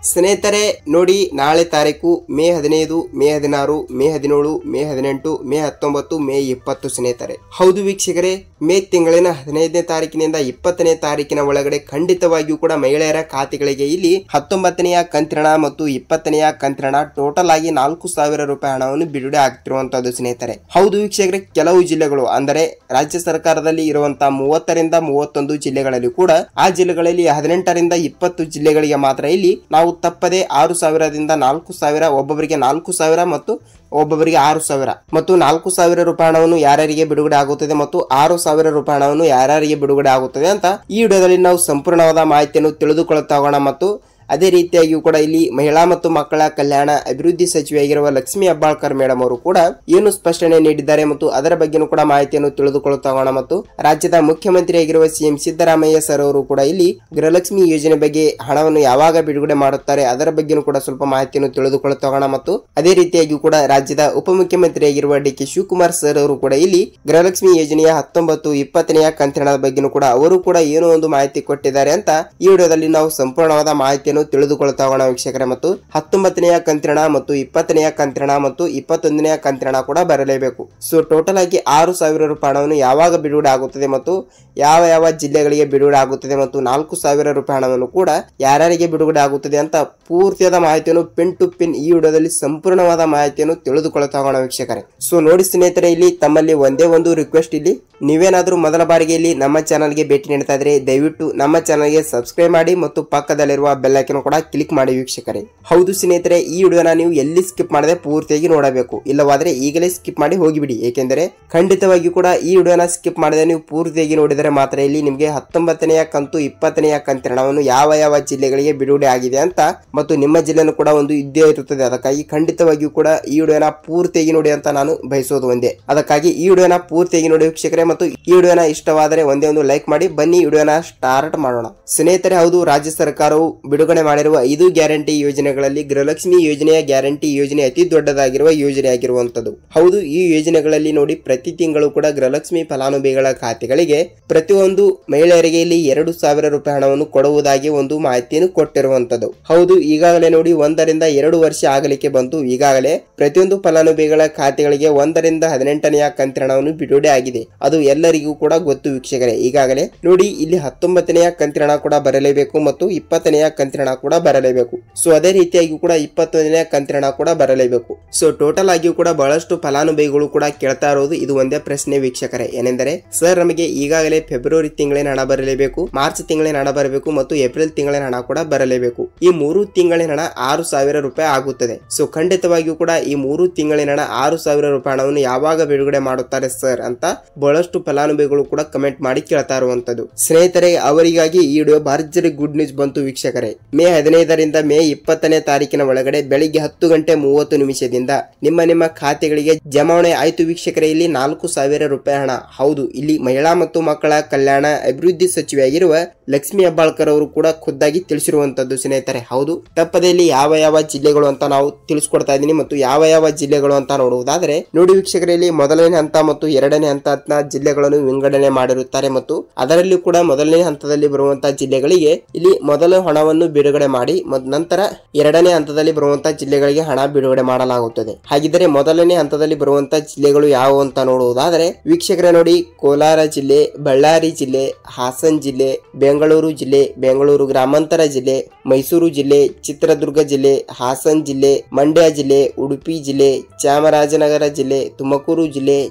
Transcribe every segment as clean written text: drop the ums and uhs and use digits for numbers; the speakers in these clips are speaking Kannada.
ಸ್ನೇಹಿತರೆ ನೋಡಿ, ನಾಳೆ ತಾರೀಕು ಮೇ 15, ಮೇ 16, ಮೇ 17, ಮೇ 18, ಮೇ 19, ಮೇ 20 ಸ್ನೇಹಿತರೆ. ಹೌದು ವೀಕ್ಷಕರೇ, ಮೇ ತಿಂಗಳಿನ 15ನೇ ತಾರೀಕಿನಿಂದ 20ನೇ ತಾರೀಕಿನ ಒಳಗಡೆ ಖಂಡಿತವಾಗಿಯೂ ಕೂಡ ಮಹಿಳೆಯರ ಖಾತೆಗಳಿಗೆ ಇಲ್ಲಿ 19ನೆಯ ಕಂತಿನ ಮತ್ತು 20ನೆಯ ಕಂತಿನ ಟೋಟಲ್ ಆಗಿ 4,000 ರೂಪಾಯಿ ಹಣವನ್ನು ಬಿಡುಗಡೆ ಆಗ್ತಿರುವಂತದ್ದು ಸ್ನೇಹಿತರೆ. ಹೌದು ವೀಕ್ಷಕರೇ, ಕೆಲವು ಜಿಲ್ಲೆಗಳು ಅಂದರೆ ರಾಜ್ಯ ಸರ್ಕಾರದಲ್ಲಿ ಇರುವಂತಹ 30ರಿಂದ 31 ಜಿಲ್ಲೆಗಳಲ್ಲಿ ಕೂಡ ಆ ಜಿಲ್ಲೆಗಳಲ್ಲಿ 18ರಿಂದ 20 ಜಿಲ್ಲೆಗಳಿಗೆ ಮಾತ್ರ ಇಲ್ಲಿ ನಾವು ತಪ್ಪದೆ 6,000ದಿಂದ 4,000, ಒಬ್ಬೊಬ್ಬರಿಗೆ 4,000 ಮತ್ತು ಒಬ್ಬೊಬ್ಬರಿಗೆ 6,000 ಮತ್ತು 4,000 ರೂಪಾಯಿ ಹಣವನ್ನು ಯಾರ್ಯಾರಿಗೆ ಬಿಡುಗಡೆ ಆಗುತ್ತದೆ ಮತ್ತು 6,000 ರೂಪಾಯಿ ಹಣವನ್ನು ಯಾರ್ಯಾರಿಗೆ ಬಿಡುಗಡೆ ಆಗುತ್ತದೆ ಅಂತ ಈ ವಿಡಿಯೋದಲ್ಲಿ ನಾವು ಸಂಪೂರ್ಣವಾದ ಮಾಹಿತಿಯನ್ನು ತಿಳಿದುಕೊಳ್ಳುತ್ತಾ ಹೋಗೋಣ. ಮತ್ತು ಅದೇ ರೀತಿಯಾಗಿಯೂ ಕೂಡ ಇಲ್ಲಿ ಮಹಿಳಾ ಮತ್ತು ಮಕ್ಕಳ ಕಲ್ಯಾಣ ಅಭಿವೃದ್ಧಿ ಸಚಿವೆಯಾಗಿರುವ ಲಕ್ಷ್ಮಿ ಹೆಬ್ಬಾಳ್ಕರ್ ಮೇಡಮ್ ಅವರು ಕೂಡ ಏನು ಸ್ಪಷ್ಟನೆ ನೀಡಿದ್ದಾರೆ ಮತ್ತು ಅದರ ಬಗ್ಗೆನೂ ಕೂಡ ಮಾಹಿತಿಯನ್ನು ತಿಳಿದುಕೊಳ್ಳುತ್ತಾ ಹೋಗೋಣ. ಮತ್ತು ರಾಜ್ಯದ ಮುಖ್ಯಮಂತ್ರಿಯಾಗಿರುವ ಸಿಎಂ ಸಿದ್ದರಾಮಯ್ಯ ಸರ್ ಅವರು ಕೂಡ ಇಲ್ಲಿ ಗೃಹಲಕ್ಷ್ಮಿ ಯೋಜನೆ ಬಗ್ಗೆ ಹಣವನ್ನು ಯಾವಾಗ ಬಿಡುಗಡೆ ಮಾಡುತ್ತಾರೆ ಅದರ ಬಗ್ಗೆನೂ ಕೂಡ ಸ್ವಲ್ಪ ಮಾಹಿತಿಯನ್ನು ತಿಳಿದುಕೊಳ್ಳುತ್ತಾ ಹೋಗೋಣ. ಮತ್ತು ಅದೇ ರೀತಿಯಾಗಿಯೂ ಕೂಡ ರಾಜ್ಯದ ಉಪಮುಖ್ಯಮಂತ್ರಿಯಾಗಿರುವ ಡಿ ಕೆ ಶಿವಕುಮಾರ್ ಸರ್ ಅವರು ಕೂಡ ಇಲ್ಲಿ ಗೃಹಲಕ್ಷ್ಮಿ ಯೋಜನೆಯ 19, 20ನೆಯ ಕಂತಿನ ಬಗ್ಗೆನೂ ಕೂಡ ಅವರು ಕೂಡ ಏನೋ ಒಂದು ಮಾಹಿತಿ ಕೊಟ್ಟಿದ್ದಾರೆ ಅಂತ ಈ ವಿಡಿಯೋದಲ್ಲಿ ನಾವು ಸಂಪೂರ್ಣವಾದ ಮಾಹಿತಿಯನ್ನು ತಿಳಿದುಕೊಳ್ಳುತ್ತಾ ಹೋಗೋಣ ವೀಕ್ಷಕರೇ. ಮತ್ತು 19ನೆಯ ಕಂತಿನ ಮತ್ತು 20ನೆಯ ಕಂತಿನ ಮತ್ತು 21ನೆಯ ಕಂತಿನ ಕೂಡ ಬರಲೇಬೇಕು. ಸೊ ಟೋಟಲ್ ಆಗಿ 6,000 ರೂಪಾಯಿ ಹಣವನ್ನು ಯಾವಾಗ ಬಿಡುಗಡೆ ಆಗುತ್ತದೆ ಮತ್ತು ಯಾವ ಯಾವ ಜಿಲ್ಲೆಗಳಿಗೆ ಬಿಡುಗಡೆ ಆಗುತ್ತದೆ ಮತ್ತು 4,000 ರೂಪಾಯಿ ಹಣವನ್ನು ಕೂಡ ಯಾರ್ಯಾರಿಗೆ ಬಿಡುಗಡೆ ಆಗುತ್ತದೆ ಅಂತ ಪೂರ್ತಿಯಾದ ಮಾಹಿತಿಯನ್ನು ಪಿನ್ ಟು ಪಿನ್ ಈ ವಿಡಿಯೋದಲ್ಲಿ ಸಂಪೂರ್ಣವಾದ ಮಾಹಿತಿಯನ್ನು ತಿಳಿದುಕೊಳ್ಳುತ್ತಾ ಹೋಗೋಣ ವೀಕ್ಷಕರೇ. ಸೊ ನೋಡಿ ಸ್ನೇಹಿತರೆ, ಇಲ್ಲಿ ತಮ್ಮಲ್ಲಿ ಒಂದೇ ಒಂದು ರಿಕ್ವೆಸ್ಟ್, ಇಲ್ಲಿ ನೀವೇನಾದ್ರೂ ಮೊದಲ ಬಾರಿಗೆ ಇಲ್ಲಿ ನಮ್ಮ ಚಾನಲ್ಗೆ ಭೇಟಿ ನೀಡ್ತಾ ಇದ್ರೆ ದಯವಿಟ್ಟು ನಮ್ಮ ಚಾನಲ್ಗೆ ಸಬ್ಸ್ಕ್ರೈಬ್ ಮಾಡಿ ಮತ್ತು ಪಕ್ಕದಲ್ಲಿರುವ ಬೆಲ್ ಐಕಾನ್ ಕೂಡ ಕ್ಲಿಕ್ ಮಾಡಿ ವೀಕ್ಷಕರೇ. ಹೌದು ಸ್ನೇಹಿತರೆ, ಈ ವಿಡಿಯೋನ ನೀವು ಎಲ್ಲಿ ಸ್ಕಿಪ್ ಮಾಡದೆ ಪೂರ್ತಿಯಾಗಿ ನೋಡಬೇಕು, ಇಲ್ಲವಾದ್ರೆ ಈಗಲೇ ಸ್ಕಿಪ್ ಮಾಡಿ ಹೋಗಿಬಿಡಿ. ಏಕೆಂದರೆ ಖಂಡಿತವಾಗಿ ಕೂಡ ಈ ವಿಡಿಯೋನ ಸ್ಕಿಪ್ ಮಾಡದೆ ನೀವು ಪೂರ್ತಿಯಾಗಿ ನೋಡಿದರೆ ಮಾತ್ರ ಇಲ್ಲಿ ನಿಮಗೆ 19ನೆಯ ಕಂತು 20ನೆಯ ಕಂತಿನ ಹಣವನ್ನು ಯಾವ ಯಾವ ಜಿಲ್ಲೆಗಳಿಗೆ ಬಿಡುಗಡೆ ಆಗಿದೆ ಅಂತ ಮತ್ತು ನಿಮ್ಮ ಜಿಲ್ಲೆನೂ ಕೂಡ ಒಂದು ಇದ್ದೇ ಇರುತ್ತದೆ. ಅದಕ್ಕಾಗಿ ಖಂಡಿತವಾಗಿಯೂ ಕೂಡ ಈ ವಿಡಿಯೋನ ಪೂರ್ತಿಯಾಗಿ ನೋಡಿ ಅಂತ ನಾನು ಬಯಸೋದು ಒಂದೇ. ಅದಕ್ಕಾಗಿ ಈ ವಿಡಿಯೋನ ಪೂರ್ತಿಯಾಗಿ ನೋಡಿ ವೀಕ್ಷಕರೇ. ಮತ್ತು ಈ ವಿಡಿಯೋನ ಇಷ್ಟವಾದರೆ ಒಂದೇ ಒಂದು ಲೈಕ್ ಮಾಡಿ ಬನ್ನಿ ವಿಡಿಯೋನ ಸ್ಟಾರ್ಟ್ ಮಾಡೋಣ ಸ್ನೇಹಿತರೆ. ಹೌದು, ರಾಜ್ಯ ಸರ್ಕಾರವು ಬಿಡುಗಡೆ ಮಾಡಿರುವ 5 ಗ್ಯಾರಂಟಿ ಯೋಜನೆಗಳಲ್ಲಿ ಗೃಹಲಕ್ಷ್ಮಿ ಯೋಜನೆಯ ಗ್ಯಾರಂಟಿ ಯೋಜನೆ ಅತಿ ದೊಡ್ಡದಾಗಿರುವ ಯೋಜನೆ ಆಗಿರುವಂತದ್ದು. ಹೌದು, ಈ ಯೋಜನೆಗಳಲ್ಲಿ ನೋಡಿ ಪ್ರತಿ ತಿಂಗಳು ಕೂಡ ಗೃಹಲಕ್ಷ್ಮಿ ಫಲಾನುಭವಿಗಳ ಖಾತೆಗಳಿಗೆ ಪ್ರತಿಯೊಂದು ಮಹಿಳೆಯರಿಗೆ ಇಲ್ಲಿ 2,000 ರೂಪಾಯಿ ಹಣವನ್ನು ಕೊಡುವುದಾಗಿ ಒಂದು ಮಾಹಿತಿಯನ್ನು ಕೊಟ್ಟಿರುವಂತದ್ದು. ಹೌದು, ಈಗಾಗಲೇ ನೋಡಿ 1ರಿಂದ 2 ವರ್ಷ ಆಗಲಿಕ್ಕೆ ಬಂತು. ಈಗಾಗಲೇ ಪ್ರತಿಯೊಂದು ಫಲಾನುಭವಿಗಳ ಖಾತೆಗಳಿಗೆ 1ರಿಂದ 18ನೆಯ ಕಂತಿನ ಹಣವನ್ನು ಬಿಡುಗಡೆ ಆಗಿದೆ. ಅದು ಎಲ್ಲರಿಗೂ ಕೂಡ ಗೊತ್ತು ವೀಕ್ಷಕರೇ. ಈಗಾಗಲೇ ನೋಡಿ ಇಲ್ಲಿ 19ನೆಯ ಕಂತಿನ ಹಣ ಕೂಡ ಬರಲೇಬೇಕು ಮತ್ತು 20ನೆಯ ಕಂತಿನ ಹಣ ಕೂಡ ಬರಲೇಬೇಕು. ಸೊ ಅದೇ ರೀತಿಯಾಗಿ ಕೂಡ 21ನೆಯ ಕಂತಿನ ಹಣ ಕೂಡ ಬರಲೇಬೇಕು. ಸೊ ಟೋಟಲ್ ಆಗಿಯೂ ಕೂಡ ಬಹಳಷ್ಟು ಫಲಾನುಭವಿಗಳು ಕೂಡ ಕೇಳ್ತಾ ಇರೋದು ಇದು ಒಂದೇ ಪ್ರಶ್ನೆ ವೀಕ್ಷಕರೇ, ಏನೆಂದರೆ ಸರ್ ನಮಗೆ ಈಗಾಗಲೇ ಫೆಬ್ರವರಿ ತಿಂಗಳಿನ ಹಣ ಬರಲೇಬೇಕು, ಮಾರ್ಚ್ ತಿಂಗಳಿನ ಹಣ ಬರಬೇಕು ಮತ್ತು ಏಪ್ರಿಲ್ ತಿಂಗಳಿನ ಹಣ ಕೂಡ ಬರಲೇಬೇಕು. ಈ 3 ತಿಂಗಳಿನ ಹಣ 6,000 ರೂಪಾಯಿ ಆಗುತ್ತದೆ. ಸೊ ಖಂಡಿತವಾಗಿಯೂ ಕೂಡ ಈ 3 ತಿಂಗಳಿನ ಹಣ 6,000 ರೂಪಾಯಿ ಹಣವನ್ನು ಯಾವಾಗ ಬಿಡುಗಡೆ ಮಾಡುತ್ತಾರೆ ಸರ್ ಅಂತ ಬಹಳಷ್ಟು ಫಲಾನುಭವಿಗಳು ಕೂಡ ಕಮೆಂಟ್ ಮಾಡಿ ಕೇಳ್ತಾ ಇರುವಂತದ್ದು. ಸ್ನೇಹಿತರೆ, ಅವರಿಗಾಗಿ ಈ ವಿಡಿಯೋ ಭರ್ಜರಿ ಗುಡ್ ನ್ಯೂಸ್ ಬಂತು ವೀಕ್ಷಕರೇ. ಮೇ 15ರಿಂದ ಮೇ 20ನೇ ತಾರೀಕಿನ ಒಳಗಡೆ ಬೆಳಿಗ್ಗೆ 10:30 ನಿಮ್ಮ ಖಾತೆಗಳಿಗೆ ಜಮಾವಣೆ ಆಯ್ತು ವೀಕ್ಷಕರೇ. ಇಲ್ಲಿ 4,000 ರೂಪಾಯಿ ಹಣ. ಹೌದು, ಇಲ್ಲಿ ಮಹಿಳಾ ಮತ್ತು ಮಕ್ಕಳ ಕಲ್ಯಾಣ ಅಭಿವೃದ್ಧಿ ಸಚಿವೆಯಾಗಿರುವ ಲಕ್ಷ್ಮಿ ಹೆಬ್ಬಾಳ್ಕರ್ ಅವರು ಕೂಡ ಖುದ್ದಾಗಿ ತಿಳಿಸಿರುವಂತದ್ದು ಸ್ನೇಹಿತರೆ. ಹೌದು, ತಪ್ಪದೆ ಇಲ್ಲಿ ಯಾವ ಯಾವ ಜಿಲ್ಲೆಗಳು ಅಂತ ನಾವು ತಿಳಿಸ್ಕೊಡ್ತಾ ಇದ್ದೀನಿ. ಮತ್ತು ಯಾವ ಯಾವ ಜಿಲ್ಲೆಗಳು ಅಂತ ನೋಡುವುದಾದ್ರೆ ನೋಡಿ ವೀಕ್ಷಕರಲ್ಲಿ, ಮೊದಲನೇ ಹಂತ ಮತ್ತು 2ನೇ ಹಂತ ಜಿಲ್ಲೆಗಳನ್ನು ವಿಂಗಡಣೆ ಮಾಡಿರುತ್ತಾರೆ. ಮತ್ತು ಅದರಲ್ಲಿ ಕೂಡ ಮೊದಲನೇ ಹಂತದಲ್ಲಿ ಬರುವಂತಹ ಜಿಲ್ಲೆಗಳಿಗೆ ಇಲ್ಲಿ ಮೊದಲ ಹಣವನ್ನು ಬಿಡುಗಡೆ ಮಾಡಿ ನಂತರ 2ನೇ ಹಂತದಲ್ಲಿ ಬರುವಂತಹ ಜಿಲ್ಲೆಗಳಿಗೆ ಹಣ ಬಿಡುಗಡೆ ಮಾಡಲಾಗುತ್ತದೆ. ಹಾಗಿದ್ದರೆ ಮೊದಲನೇ ಹಂತದಲ್ಲಿ ಬರುವಂತಹ ಜಿಲ್ಲೆಗಳು ಯಾವುವು ಅಂತ ನೋಡುವುದಾದರೆ ವೀಕ್ಷಕರೇ ನೋಡಿ, ಕೋಲಾರ ಜಿಲ್ಲೆ, ಬಳ್ಳಾರಿ ಜಿಲ್ಲೆ, ಹಾಸನ್ ಜಿಲ್ಲೆ, ಬೆಂಗಳೂರು ಜಿಲ್ಲೆ, ಬೆಂಗಳೂರು ಗ್ರಾಮಾಂತರ ಜಿಲ್ಲೆ, ಮೈಸೂರು ಜಿಲ್ಲೆ, ಚಿತ್ರದುರ್ಗ ಜಿಲ್ಲೆ, ಹಾಸನ್ ಜಿಲ್ಲೆ, ಮಂಡ್ಯ ಜಿಲ್ಲೆ, ಉಡುಪಿ ಜಿಲ್ಲೆ, ಚಾಮರಾಜನಗರ ಜಿಲ್ಲೆ, ತುಮಕೂರು ಜಿಲ್ಲೆ,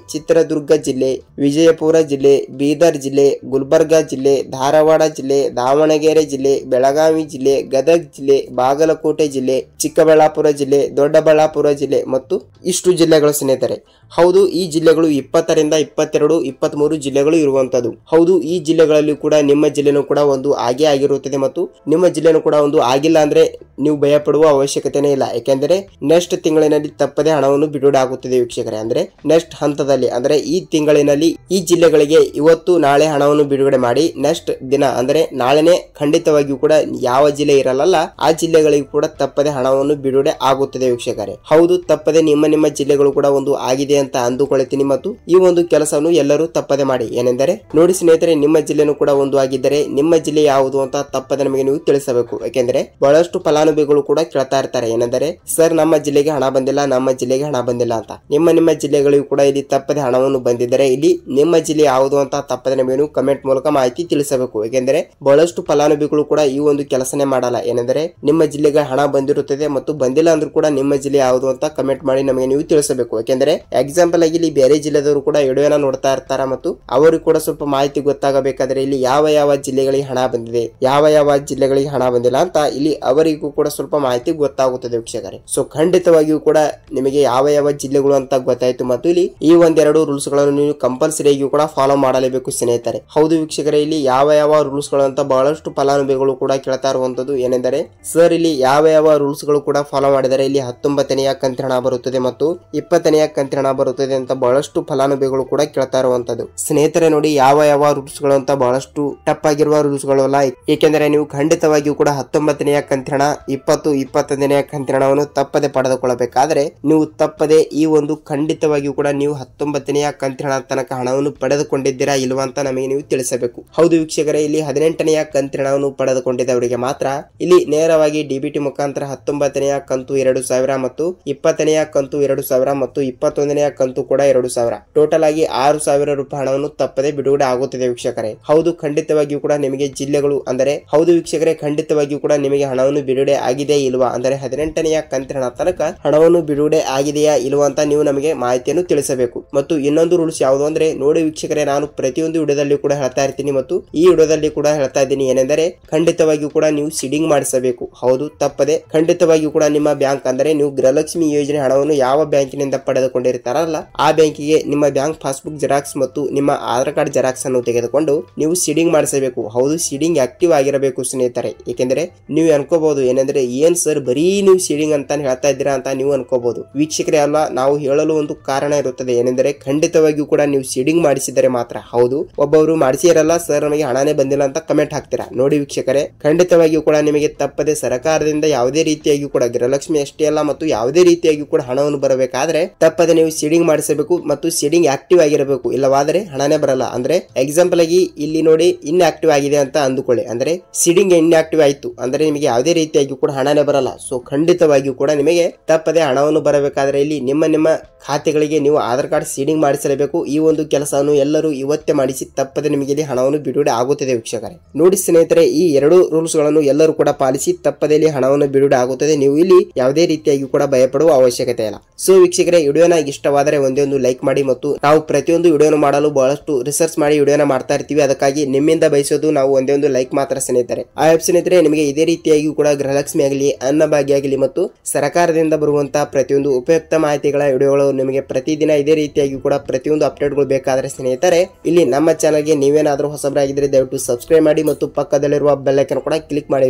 ಚಿತ್ರದುರ್ಗ ಜಿಲ್ಲೆ, ವಿಜಯಪುರ ಜಿಲ್ಲೆ, ಬೀದರ್ ಜಿಲ್ಲೆ, ಗುಲ್ಬರ್ಗಾ ಜಿಲ್ಲೆ, ಧಾರವಾಡ ಜಿಲ್ಲೆ, ದಾವಣಗೆರೆ ಜಿಲ್ಲೆ, ಬೆಳಗಾವಿ ಜಿಲ್ಲೆ, ಗದಗ ಜಿಲ್ಲೆ, ಬಾಗಲಕೋಟೆ ಜಿಲ್ಲೆ, ಚಿಕ್ಕಬಳ್ಳಾಪುರ ಜಿಲ್ಲೆ, ದೊಡ್ಡಬಳ್ಳಾಪುರ ಜಿಲ್ಲೆ ಮತ್ತು ಇಷ್ಟು ಜಿಲ್ಲೆಗಳು ಸ್ನೇಹಿತರೆ. ಹೌದು, ಈ ಜಿಲ್ಲೆಗಳು 20ರಿಂದ 22, 23 ಜಿಲ್ಲೆಗಳು ಇರುವಂತದ್ದು. ಹೌದು, ಈ ಜಿಲ್ಲೆಗಳಲ್ಲಿ ಕೂಡ ನಿಮ್ಮ ಜಿಲ್ಲೆನೂ ಕೂಡ ಒಂದು ಆಗೇ ಆಗಿರುತ್ತದೆ. ಮತ್ತು ನಿಮ್ಮ ಜಿಲ್ಲೆನೂ ಕೂಡ ಒಂದು ಆಗಿಲ್ಲ ಅಂದ್ರೆ ನೀವು ಭಯ ಪಡುವ ಅವಶ್ಯಕತೆನೇ ಇಲ್ಲ. ಯಾಕೆಂದರೆ ನೆಕ್ಸ್ಟ್ ತಿಂಗಳಿನಲ್ಲಿ ತಪ್ಪದೆ ಹಣವನ್ನು ಬಿಡುಗಡೆ ಆಗುತ್ತದೆ ವೀಕ್ಷಕರೇ. ಅಂದ್ರೆ ನೆಕ್ಸ್ಟ್ ಹಂತದಲ್ಲಿ ಅಂದ್ರೆ ಈ ತಿಂಗಳಿನಲ್ಲಿ ಈ ಜಿಲ್ಲೆಗಳಿಗೆ ಇವತ್ತು ನಾಳೆ ಹಣವನ್ನು ಬಿಡುಗಡೆ ಮಾಡಿ ನೆಕ್ಸ್ಟ್ ದಿನ ಅಂದ್ರೆ ನಾಳೆನೆ ಖಂಡಿತವಾಗಿಯೂ ಕೂಡ ಯಾವ ಜಿಲ್ಲೆ ಇರಲ್ಲ ಆ ಜಿಲ್ಲೆಗಳಿಗೂ ಕೂಡ ತಪ್ಪದೆ ಹಣವನ್ನು ಬಿಡುಗಡೆ ಆಗುತ್ತದೆ ವೀಕ್ಷಕರೇ. ಹೌದು, ತಪ್ಪದೆ ನಿಮ್ಮ ಜಿಲ್ಲೆಗಳು ಕೂಡ ಒಂದು ಆಗಿದೆ ಅಂತ ಅಂದುಕೊಳ್ಳುತ್ತೀನಿ. ಮತ್ತು ಈ ಒಂದು ಕೆಲಸವನ್ನು ಎಲ್ಲರೂ ತಪ್ಪದೆ ಮಾಡಿ. ಏನೆಂದರೆ ನೋಡಿ ಸ್ನೇಹಿತರೆ, ನಿಮ್ಮ ಜಿಲ್ಲೆನೂ ಕೂಡ ಒಂದು ಆಗಿದ್ದರೆ ನಿಮ್ಮ ಜಿಲ್ಲೆ ಯಾವುದು ಅಂತ ತಪ್ಪದೆ ನಮಗೆ ನೀವು ತಿಳಿಸಬೇಕು. ಯಾಕೆಂದ್ರೆ ಬಹಳಷ್ಟು ಫಲಾನುಭವಿಗಳು ಫಲಾನುಭವಿಗಳು ಕೂಡ ಕೇಳ್ತಾ ಇರ್ತಾರೆ ಏನೆಂದರೆ ಸರ್ ನಮ್ಮ ಜಿಲ್ಲೆಗೆ ಹಣ ಬಂದಿಲ್ಲ, ನಮ್ಮ ಜಿಲ್ಲೆಗೆ ಹಣ ಬಂದಿಲ್ಲ ಅಂತ. ನಿಮ್ಮ ಜಿಲ್ಲೆಗಳಿಗೂ ಕೂಡ ಇಲ್ಲಿ ತಪ್ಪದೆ ಹಣವನ್ನು ಬಂದಿದ್ದರೆ ಇಲ್ಲಿ ನಿಮ್ಮ ಜಿಲ್ಲೆ ಯಾವುದು ಅಂತ ತಪ್ಪದೆ ನಮಗೆ ಕಮೆಂಟ್ ಮೂಲಕ ಮಾಹಿತಿ ತಿಳಿಸಬೇಕು. ಏಕೆಂದರೆ ಬಹಳಷ್ಟು ಫಲಾನುಭವಿಗಳು ಕೂಡ ಈ ಒಂದು ಕೆಲಸನೇ ಮಾಡಲ್ಲ. ಏನೆಂದರೆ ನಿಮ್ಮ ಜಿಲ್ಲೆಗೆ ಹಣ ಬಂದಿರುತ್ತದೆ ಮತ್ತು ಬಂದಿಲ್ಲ ಅಂದ್ರೂ ಕೂಡ ನಿಮ್ಮ ಜಿಲ್ಲೆ ಯಾವುದು ಅಂತ ಕಮೆಂಟ್ ಮಾಡಿ ನಮಗೆ ನೀವು ತಿಳಿಸಬೇಕು. ಯಾಕೆಂದ್ರೆ ಎಕ್ಸಾಂಪಲ್ ಆಗಿ ಇಲ್ಲಿ ಬೇರೆ ಜಿಲ್ಲೆದವರು ಕೂಡ ವಿಡಿಯೋನ ನೋಡ್ತಾ ಇರ್ತಾರ ಮತ್ತು ಅವರಿಗೆ ಕೂಡ ಸ್ವಲ್ಪ ಮಾಹಿತಿ ಗೊತ್ತಾಗಬೇಕಾದ್ರೆ ಇಲ್ಲಿ ಯಾವ ಜಿಲ್ಲೆಗಳಿಗೆ ಹಣ ಬಂದಿದೆ, ಯಾವ ಜಿಲ್ಲೆಗಳಿಗೆ ಹಣ ಬಂದಿಲ್ಲ ಅಂತ ಇಲ್ಲಿ ಅವರಿಗೂ ಕೂಡ ಸ್ವಲ್ಪ ಮಾಹಿತಿ ಗೊತ್ತಾಗುತ್ತದೆ ವೀಕ್ಷಕರೇ. ಸೊ ಖಂಡಿತವಾಗಿಯೂ ಕೂಡ ನಿಮಗೆ ಯಾವ ಜಿಲ್ಲೆಗಳು ಅಂತ ಗೊತ್ತಾಯ್ತು ಮತ್ತು ಇಲ್ಲಿ ಈ ಒಂದೆರಡು ರೂಲ್ಸ್ ಗಳನ್ನು ನೀವು ಕಂಪಲ್ಸರಿಯಾಗಿ ಕೂಡ ಫಾಲೋ ಮಾಡಲೇಬೇಕು ಸ್ನೇಹಿತರೆ. ಹೌದು ವೀಕ್ಷಕರೇ, ಇಲ್ಲಿ ಯಾವ ರೂಲ್ಸ್ ಗಳು ಅಂತ ಬಹಳಷ್ಟು ಫಲಾನುಭವಿಗಳು ಕೂಡ ಕೇಳ್ತಾ ಇರುವಂತದ್ದು ಏನೆಂದರೆ ಸರ್ ಇಲ್ಲಿ ಯಾವ ರೂಲ್ಸ್ ಗಳು ಕೂಡ ಫಾಲೋ ಮಾಡಿದರೆ ಇಲ್ಲಿ 19ನೆಯ ಕಂತಿನ ಹಣ ಬರುತ್ತದೆ ಮತ್ತು 20ನೆಯ ಕಂತಿನ ಹಣ ಬರುತ್ತದೆ ಅಂತ ಬಹಳಷ್ಟು ಫಲಾನುಭವಿಗಳು ಕೂಡ ಕೇಳ್ತಾ ಇರುವಂತದ್ದು. ಸ್ನೇಹಿತರೆ ನೋಡಿ, ಯಾವ ರೂಲ್ಸ್ ಗಳು ಅಂತ ಬಹಳಷ್ಟು ಟಫ್ ಆಗಿರುವ ರೂಲ್ಸ್ ಗಳು ಅಲ್ಲ. ಏಕೆಂದರೆ ನೀವು ಖಂಡಿತವಾಗಿಯೂ ಕೂಡ 19ನೆಯ ಕಂತಿನ ಹಣ 21ನೆಯ ಕಂತಿನ ಹಣವನ್ನು ತಪ್ಪದೆ ಪಡೆದುಕೊಳ್ಳಬೇಕಾದ್ರೆ ನೀವು ತಪ್ಪದೆ ಈ ಒಂದು ಖಂಡಿತವಾಗಿಯೂ ಕೂಡ ನೀವು 19ನೆಯ ಕಂತಿನ ಹಣ ತನಕ ಹಣವನ್ನು ಪಡೆದುಕೊಂಡಿದ್ದೀರಾ ಇಲ್ವಾ ಅಂತ ನಮಗೆ ನೀವು ತಿಳಿಸಬೇಕು. ಹೌದು ವೀಕ್ಷಕರೇ, ಇಲ್ಲಿ 18ನೆಯ ಕಂತಿನ ಹಣವನ್ನು ಪಡೆದುಕೊಂಡಿದ್ದವರಿಗೆ ಮಾತ್ರ ಇಲ್ಲಿ ನೇರವಾಗಿ ಡಿಬಿಟಿ ಮುಖಾಂತರ 19ನೆಯ ಕಂತು 2000 ಮತ್ತು 20ನೆಯ ಕಂತು 2000 ಮತ್ತು 21ನೆಯ ಕಂತು ಕೂಡ 2000 ಟೋಟಲ್ ಆಗಿ 6000 ರೂಪಾಯಿ ಹಣವನ್ನು ತಪ್ಪದೆ ಬಿಡುಗಡೆ ಆಗುತ್ತದೆ ವೀಕ್ಷಕರೇ. ಹೌದು ಖಂಡಿತವಾಗಿಯೂ ಕೂಡ ನಿಮಗೆ ಜಿಲ್ಲೆಗಳು ಅಂದರೆ ಹೌದು ವೀಕ್ಷಕರೇ, ಖಂಡಿತವಾಗಿಯೂ ಕೂಡ ನಿಮಗೆ ಹಣವನ್ನು ಬಿಡುಗಡೆ ಆಗಿದೆ ಇಲ್ವಾ ಅಂದರೆ 18ನೆಯ ಕಂತಿನ ಹಣ ತನಕ ಹಣವನ್ನು ಬಿಡುಗಡೆ ಆಗಿದೆಯಾ ಇಲ್ವಾ ಅಂತ ನೀವು ನಮಗೆ ಮಾಹಿತಿಯನ್ನು ತಿಳಿಸಬೇಕು. ಮತ್ತು ಇನ್ನೊಂದು ರೂಲ್ಸ್ ಯಾವುದು ಅಂದ್ರೆ ನೋಡಿ ವೀಕ್ಷಕರೇ, ನಾನು ಪ್ರತಿಯೊಂದು ವಿಡಿಯೋದಲ್ಲಿ ಕೂಡ ಹೇಳ್ತಾ ಇರ್ತೀನಿ ಮತ್ತು ಈ ವಿಡಿಯೋದಲ್ಲಿ ಕೂಡ ಹೇಳ್ತಾ ಇದ್ದೀನಿ ಏನೆಂದರೆ ಖಂಡಿತವಾಗಿಯೂ ಕೂಡ ನೀವು ಸೀಡಿಂಗ್ ಮಾಡಿಸಬೇಕು. ಹೌದು ತಪ್ಪದೆ ಖಂಡಿತವಾಗಿಯೂ ಕೂಡ ನಿಮ್ಮ ಬ್ಯಾಂಕ್ ಅಂದರೆ ನೀವು ಗೃಹಲಕ್ಷ್ಮಿ ಯೋಜನೆ ಹಣವನ್ನು ಯಾವ ಬ್ಯಾಂಕಿನಿಂದ ಪಡೆದುಕೊಂಡಿರ್ತಾರಲ್ಲ ಆ ಬ್ಯಾಂಕಿಗೆ ನಿಮ್ಮ ಬ್ಯಾಂಕ್ ಪಾಸ್ಬುಕ್ ಜೆರಾಕ್ಸ್ ಮತ್ತು ನಿಮ್ಮ ಆಧಾರ್ ಕಾರ್ಡ್ ಜೆರಾಕ್ಸ್ ಅನ್ನು ತೆಗೆದುಕೊಂಡು ನೀವು ಸೀಡಿಂಗ್ ಮಾಡಿಸಬೇಕು. ಹೌದು ಸೀಡಿಂಗ್ ಆಕ್ಟಿವ್ ಆಗಿರಬೇಕು ಸ್ನೇಹಿತರೆ. ಏಕೆಂದರೆ ನೀವು ಅನ್ಕೋಬಹುದು ಏನೆಂದ್ರೆ ಏನ್ ಸರ್ ಬರೀ ನೀವು ಸೀಡಿಂಗ್ ಅಂತ ಹೇಳ್ತಾ ಇದ್ದೀರಾ ಅಂತ ನೀವು ಅನ್ಕೋಬಹುದು. ವೀಕ್ಷಕರೇ ಅಲ್ಲ, ನಾವು ಹೇಳಲು ಒಂದು ಕಾರಣ ಇರುತ್ತದೆ ಏನೆಂದರೆ ಖಂಡಿತವಾಗಿಯೂ ಕೂಡ ನೀವು ಸೀಡಿಂಗ್ ಮಾಡಿಸಿದರೆ ಮಾತ್ರ. ಹೌದು ಒಬ್ಬರು ಮಾಡಿಸಿರಲ್ಲ ಸರ್ ನಮಗೆ ಹಣನೇ ಬಂದಿಲ್ಲ ಅಂತ ಕಮೆಂಟ್ ಹಾಕ್ತೀರಾ. ನೋಡಿ ವೀಕ್ಷಕರೇ, ಖಂಡಿತವಾಗಿಯೂ ಕೂಡ ನಿಮಗೆ ತಪ್ಪದೆ ಸರ್ಕಾರದಿಂದ ಯಾವುದೇ ರೀತಿಯಾಗಿ ಕೂಡ ಗೃಹಲಕ್ಷ್ಮಿ ಅಷ್ಟೇ ಅಲ್ಲ ಮತ್ತು ಯಾವುದೇ ರೀತಿಯಾಗಿ ಕೂಡ ಹಣವನ್ನು ಬರಬೇಕಾದ್ರೆ ತಪ್ಪದೆ ನೀವು ಸೀಡಿಂಗ್ ಮಾಡಿಸಬೇಕು ಮತ್ತು ಸೀಡಿಂಗ್ ಆಕ್ಟಿವ್ ಆಗಿರಬೇಕು. ಇಲ್ಲವಾದರೆ ಹಣನೇ ಬರಲ್ಲ. ಅಂದ್ರೆ ಎಕ್ಸಾಂಪಲ್ ಆಗಿ ಇಲ್ಲಿ ನೋಡಿ ಇನ್ಆಕ್ಟಿವ್ ಆಗಿದೆ ಅಂತ ಅಂದುಕೊಳ್ಳಿ, ಅಂದ್ರೆ ಸೀಡಿಂಗ್ ಇನ್ಆಕ್ಟಿವ್ ಆಯ್ತು ಅಂದ್ರೆ ನಿಮಗೆ ಯಾವುದೇ ರೀತಿಯಾಗಿ ಕೂಡ ಹಣನೇ ಬರಲ್ಲ. ಸೊ ಖಂಡಿತವಾಗಿಯೂ ಕೂಡ ನಿಮಗೆ ತಪ್ಪದೆ ಹಣವನ್ನು ಬರಬೇಕಾದ್ರೆ ಇಲ್ಲಿ ನಿಮ್ಮ ಖಾತೆಗಳಿಗೆ ನೀವು ಆಧಾರ್ ಕಾರ್ಡ್ ಸೀಡಿಂಗ್ ಮಾಡಿಸಲೇಬೇಕು. ಈ ಒಂದು ಕೆಲಸವನ್ನು ಎಲ್ಲರೂ ಇವತ್ತೇ ಮಾಡಿಸಿ ತಪ್ಪದೆ ನಿಮಗೆ ಇಲ್ಲಿ ಹಣವನ್ನು ಬಿಡುಗಡೆ ಆಗುತ್ತದೆ ವೀಕ್ಷಕರೇ. ನೋಡಿ ಸ್ನೇಹಿತರೆ, ಈ ಎರಡು ರೂಲ್ಸ್ ಗಳನ್ನು ಎಲ್ಲರೂ ಕೂಡ ಪಾಲಿಸಿ ತಪ್ಪದೆ ಇಲ್ಲಿ ಹಣವನ್ನು ಬಿಡುಗಡೆ ಆಗುತ್ತದೆ. ನೀವು ಇಲ್ಲಿ ಯಾವುದೇ ರೀತಿಯಾಗಿ ಕೂಡ ಭಯಪಡುವ ಅವಶ್ಯಕತೆ ಇಲ್ಲ. ಸೊ ವೀಕ್ಷಕರೇ, ವಿಡಿಯೋನ ಇಷ್ಟವಾದರೆ ಒಂದೇ ಒಂದು ಲೈಕ್ ಮಾಡಿ ಮತ್ತು ನಾವು ಪ್ರತಿಯೊಂದು ವಿಡಿಯೋನ ಮಾಡಲು ಬಹಳಷ್ಟು ರಿಸರ್ಚ್ ಮಾಡಿ ವಿಡಿಯೋನ ಮಾಡ್ತಾ ಇರ್ತೀವಿ. ಅದಕ್ಕಾಗಿ ನಿಮ್ಮಿಂದ ಬಯಸೋದು ನಾವು ಒಂದೇ ಒಂದು ಲೈಕ್ ಮಾತ್ರ ಸ್ನೇಹಿತರೆ. ಆ ಸ್ನೇಹಿತರೆ, ನಿಮಗೆ ಇದೇ ರೀತಿಯಾಗಿ ಕೂಡ ಗೃಹಲಕ್ಷ್ಮಿ ಆಗಲಿ ಅನ್ನಭಾಗ್ಯ ಆಗಲಿ ಮತ್ತು ಸರ್ಕಾರದಿಂದ ಬರುವಂತಹ ಪ್ರತಿಯೊಂದು ಉಪಯುಕ್ತ ಮಾಹಿತಿಗಳ ವಿಡಿಯೋಗಳು ನಿಮಗೆ ಪ್ರತಿದಿನ ಇದೇ ರೀತಿಯಾಗಿ ಕೂಡ ಪ್ರತಿಯೊಂದು ಅಪ್ಡೇಟ್ಗಳು ಬೇಕಾದ್ರೆ ಸ್ನೇಹಿತರೆ ಇಲ್ಲಿ ನಮ್ಮ ಚಾನಲ್ಗೆ ನೀವೇನಾದ್ರೂ ಹೊಸಬರಾಗಿದ್ರೆ ದಯವಿಟ್ಟು ಸಬ್ಸ್ಕ್ರೈಬ್ ಮಾಡಿ ಮತ್ತು ಪಕ್ಕದಲ್ಲಿರುವ ಬೆಲ್ ಐಕಾನ್ ಕೂಡ ಕ್ಲಿಕ್ ಮಾಡಿ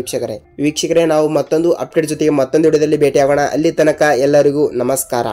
ವೀಕ್ಷಕರೇ. ನಾವು ಮತ್ತೊಂದು ಅಪ್ಡೇಟ್ ಜೊತೆಗೆ ಮತ್ತೊಂದು ವಿಡಿಯೋದಲ್ಲಿ ಭೇಟಿಯಾಗೋಣ. ಅಲ್ಲಿ ತನಕ ಎಲ್ಲರಿಗೂ ನಮಸ್ಕಾರ.